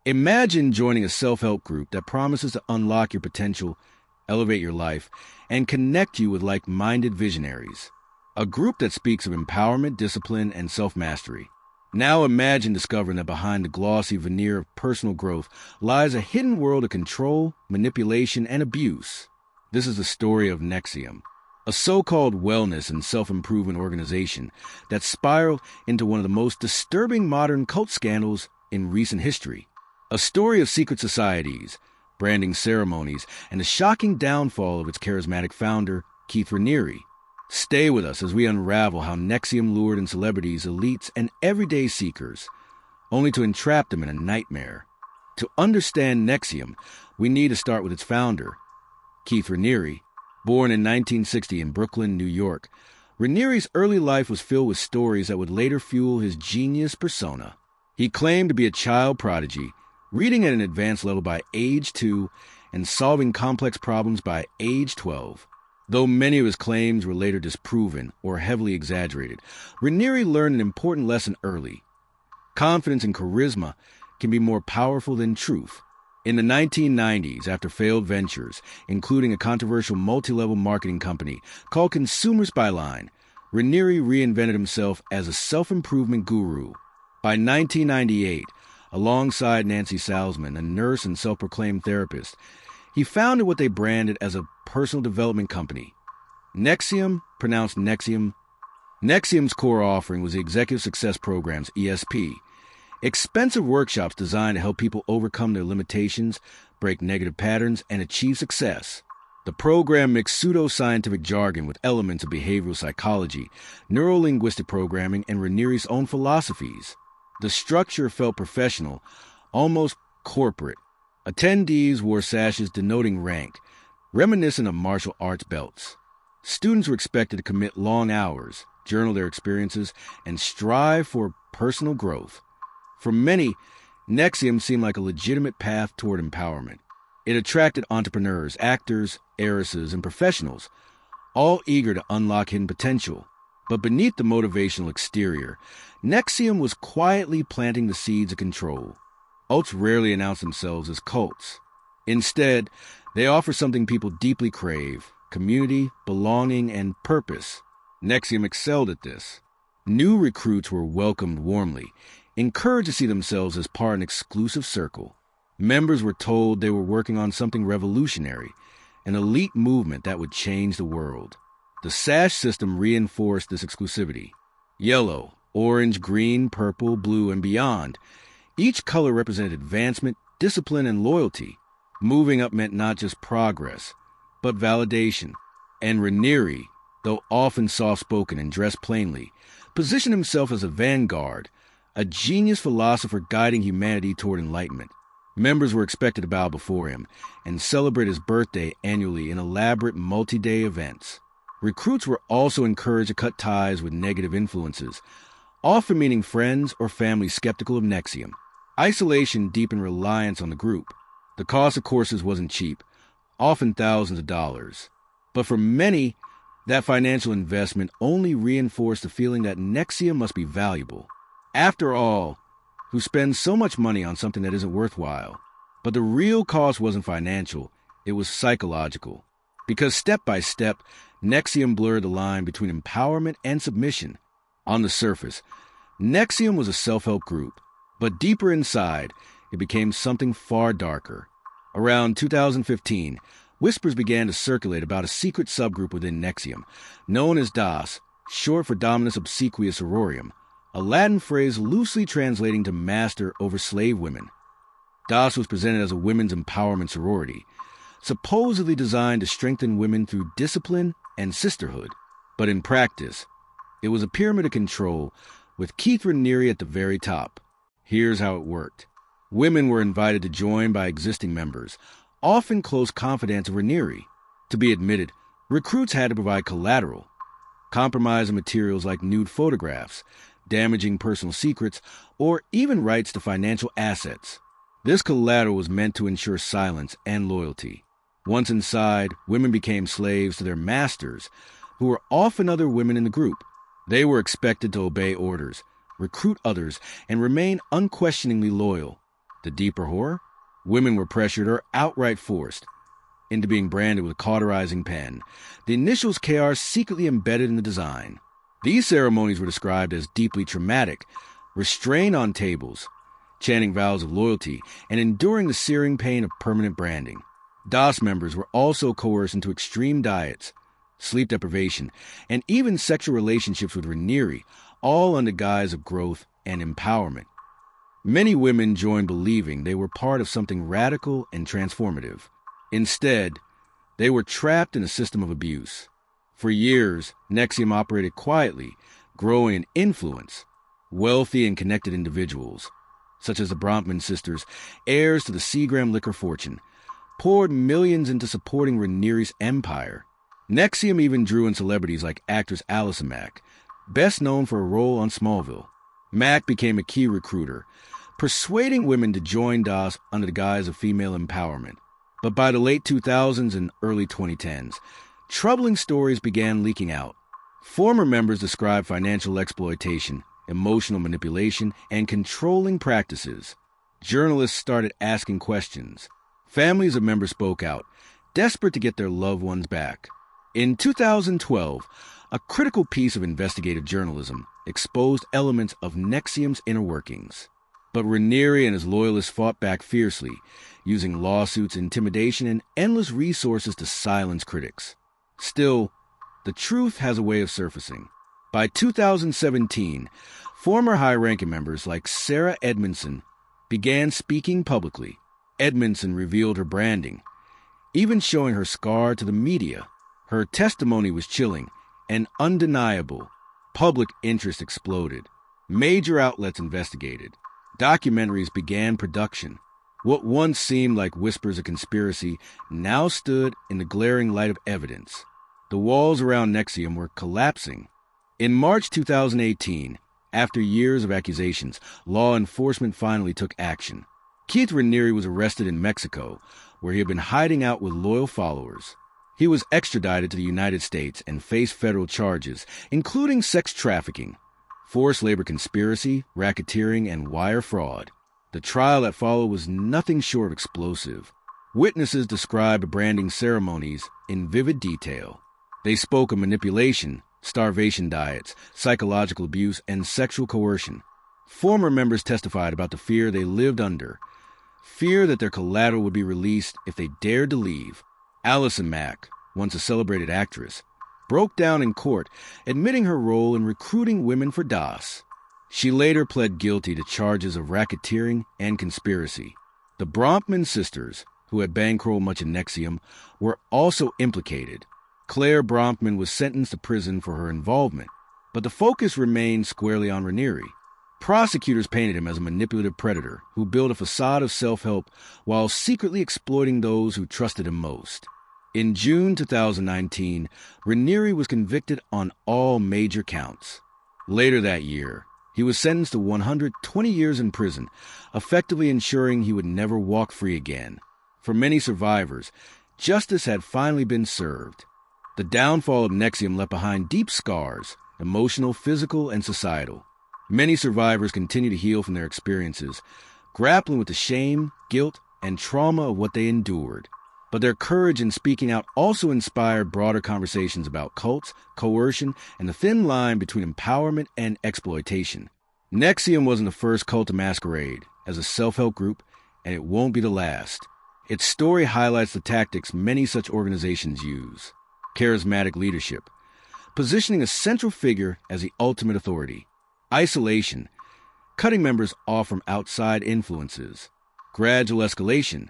Imagine joining a self-help group that promises to unlock your potential, elevate your life, and connect you with like-minded visionaries. A group that speaks of empowerment, discipline, and self-mastery. Now imagine discovering that behind the glossy veneer of personal growth lies a hidden world of control, manipulation, and abuse. This is the story of NXIVM, a so-called wellness and self-improvement organization that spiraled into one of the most disturbing modern cult scandals in recent history. A story of secret societies, branding ceremonies, and the shocking downfall of its charismatic founder, Keith Raniere. Stay with us as we unravel how NXIVM lured in celebrities, elites, and everyday seekers, only to entrap them in a nightmare. To understand NXIVM, we need to start with its founder, Keith Raniere. Born in 1960 in Brooklyn, New York, Raniere's early life was filled with stories that would later fuel his genius persona. He claimed to be a child prodigy, reading at an advanced level by age 2 and solving complex problems by age 12. Though many of his claims were later disproven or heavily exaggerated, Raniere learned an important lesson early. Confidence and charisma can be more powerful than truth. In the 1990s, after failed ventures, including a controversial multi-level marketing company called Consumers Byline, Raniere reinvented himself as a self-improvement guru. By 1998, alongside Nancy Salzman, a nurse and self-proclaimed therapist, he founded what they branded as a personal development company. NXIVM, pronounced NXIVM. NXIVM's core offering was the Executive Success Programs, ESP, expensive workshops designed to help people overcome their limitations, break negative patterns, and achieve success. The program mixed pseudo-scientific jargon with elements of behavioral psychology, neuro-linguistic programming, and Raniere's own philosophies. The structure felt professional, almost corporate. Attendees wore sashes denoting rank, reminiscent of martial arts belts. Students were expected to commit long hours, journal their experiences, and strive for personal growth. For many, NXIVM seemed like a legitimate path toward empowerment. It attracted entrepreneurs, actors, heiresses, and professionals, all eager to unlock hidden potential. But beneath the motivational exterior, NXIVM was quietly planting the seeds of control. Cults rarely announce themselves as cults. Instead, they offer something people deeply crave: community, belonging, and purpose. NXIVM excelled at this. New recruits were welcomed warmly, encouraged to see themselves as part of an exclusive circle. Members were told they were working on something revolutionary, an elite movement that would change the world. The sash system reinforced this exclusivity. Yellow, orange, green, purple, blue, and beyond. Each color represented advancement, discipline, and loyalty. Moving up meant not just progress, but validation. And Raniere, though often soft-spoken and dressed plainly, positioned himself as a vanguard, a genius philosopher guiding humanity toward enlightenment. Members were expected to bow before him and celebrate his birthday annually in elaborate multi-day events. Recruits were also encouraged to cut ties with negative influences, often meeting friends or family skeptical of NXIVM. Isolation deepened reliance on the group. The cost of courses wasn't cheap, often thousands of dollars. But for many, that financial investment only reinforced the feeling that NXIVM must be valuable. After all, who spends so much money on something that isn't worthwhile? But the real cost wasn't financial, it was psychological. Because step by step, NXIVM blurred the line between empowerment and submission. On the surface, NXIVM was a self-help group, but deeper inside, it became something far darker. Around 2015, whispers began to circulate about a secret subgroup within NXIVM, known as DOS, short for Dominus Obsequious Sororium, a Latin phrase loosely translating to master over slave women. DOS was presented as a women's empowerment sorority, supposedly designed to strengthen women through discipline and sisterhood. But in practice, it was a pyramid of control, with Keith Raniere at the very top. Here's how it worked. Women were invited to join by existing members, often close confidants of Raniere. To be admitted, recruits had to provide collateral, compromising materials like nude photographs, damaging personal secrets, or even rights to financial assets. This collateral was meant to ensure silence and loyalty. Once inside, women became slaves to their masters, who were often other women in the group. They were expected to obey orders, recruit others, and remain unquestioningly loyal. The deeper horror? Women were pressured or outright forced into being branded with a cauterizing pen, the initials KR secretly embedded in the design. These ceremonies were described as deeply traumatic, restrained on tables, chanting vows of loyalty, and enduring the searing pain of permanent branding. DOS members were also coerced into extreme diets, sleep deprivation, and even sexual relationships with Raniere, all under guise of growth and empowerment. Many women joined believing they were part of something radical and transformative. Instead, they were trapped in a system of abuse. For years, NXIVM operated quietly, growing in influence. Wealthy and connected individuals, such as the Bronfman sisters, heirs to the Seagram liquor fortune, poured millions into supporting Raniere's empire. NXIVM even drew in celebrities like actress Allison Mack, best known for a role on Smallville. Mack became a key recruiter, persuading women to join DOS under the guise of female empowerment. But by the late 2000s and early 2010s, troubling stories began leaking out. Former members described financial exploitation, emotional manipulation, and controlling practices. Journalists started asking questions. Families of members spoke out, desperate to get their loved ones back. In 2012, a critical piece of investigative journalism exposed elements of NXIVM's inner workings. But Raniere and his loyalists fought back fiercely, using lawsuits, intimidation, and endless resources to silence critics. Still, the truth has a way of surfacing. By 2017, former high-ranking members like Sarah Edmondson began speaking publicly. Edmondson revealed her branding, even showing her scar to the media. Her testimony was chilling and undeniable. Public interest exploded. Major outlets investigated. Documentaries began production. What once seemed like whispers of conspiracy now stood in the glaring light of evidence. The walls around NXIVM were collapsing. In March 2018, after years of accusations, law enforcement finally took action. Keith Raniere was arrested in Mexico, where he had been hiding out with loyal followers. He was extradited to the United States and faced federal charges, including sex trafficking, forced labor conspiracy, racketeering, and wire fraud. The trial that followed was nothing short of explosive. Witnesses described branding ceremonies in vivid detail. They spoke of manipulation, starvation diets, psychological abuse, and sexual coercion. Former members testified about the fear they lived under, fear that their collateral would be released if they dared to leave. Allison Mack, once a celebrated actress, broke down in court, admitting her role in recruiting women for DOS. She later pled guilty to charges of racketeering and conspiracy. The Bronfman sisters, who had bankrolled much of NXIVM, were also implicated. Claire Bronfman was sentenced to prison for her involvement, but the focus remained squarely on Raniere. Prosecutors painted him as a manipulative predator who built a facade of self-help while secretly exploiting those who trusted him most. In June 2019, Raniere was convicted on all major counts. Later that year, he was sentenced to 120 years in prison, effectively ensuring he would never walk free again. For many survivors, justice had finally been served. The downfall of NXIVM left behind deep scars, emotional, physical, and societal. Many survivors continue to heal from their experiences, grappling with the shame, guilt, and trauma of what they endured. But their courage in speaking out also inspired broader conversations about cults, coercion, and the thin line between empowerment and exploitation. NXIVM wasn't the first cult to masquerade as a self-help group, and it won't be the last. Its story highlights the tactics many such organizations use. Charismatic leadership, positioning a central figure as the ultimate authority. Isolation, cutting members off from outside influences. Gradual escalation,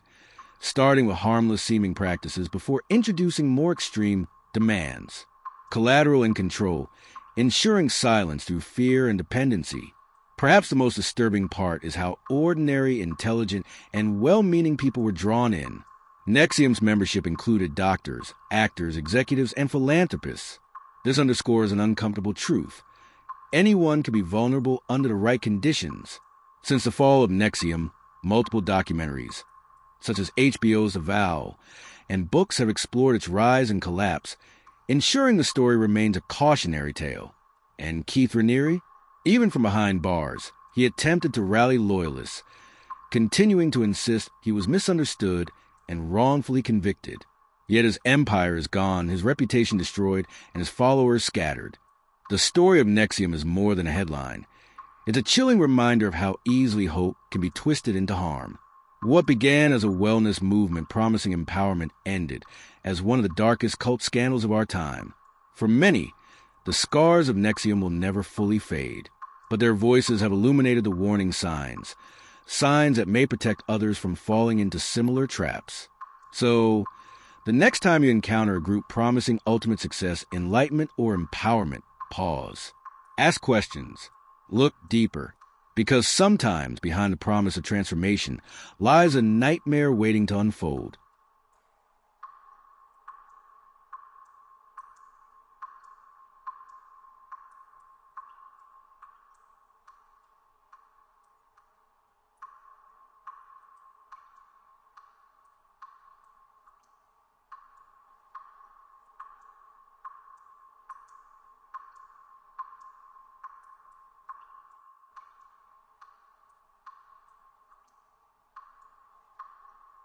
starting with harmless-seeming practices before introducing more extreme demands. Collateral and control, ensuring silence through fear and dependency. Perhaps the most disturbing part is how ordinary, intelligent, and well-meaning people were drawn in. NXIVM's membership included doctors, actors, executives, and philanthropists. This underscores an uncomfortable truth. Anyone can be vulnerable under the right conditions. Since the fall of NXIVM, multiple documentaries, such as HBO's The Vow, and books have explored its rise and collapse, ensuring the story remains a cautionary tale. And Keith Raniere? Even from behind bars, he attempted to rally loyalists, continuing to insist he was misunderstood and wrongfully convicted. Yet his empire is gone, his reputation destroyed, and his followers scattered. The story of NXIVM is more than a headline. It's a chilling reminder of how easily hope can be twisted into harm. What began as a wellness movement promising empowerment ended as one of the darkest cult scandals of our time. For many, the scars of NXIVM will never fully fade, but their voices have illuminated the warning signs that may protect others from falling into similar traps. So, the next time you encounter a group promising ultimate success, enlightenment, or empowerment, pause. Ask questions. Look deeper. Because sometimes behind the promise of transformation lies a nightmare waiting to unfold.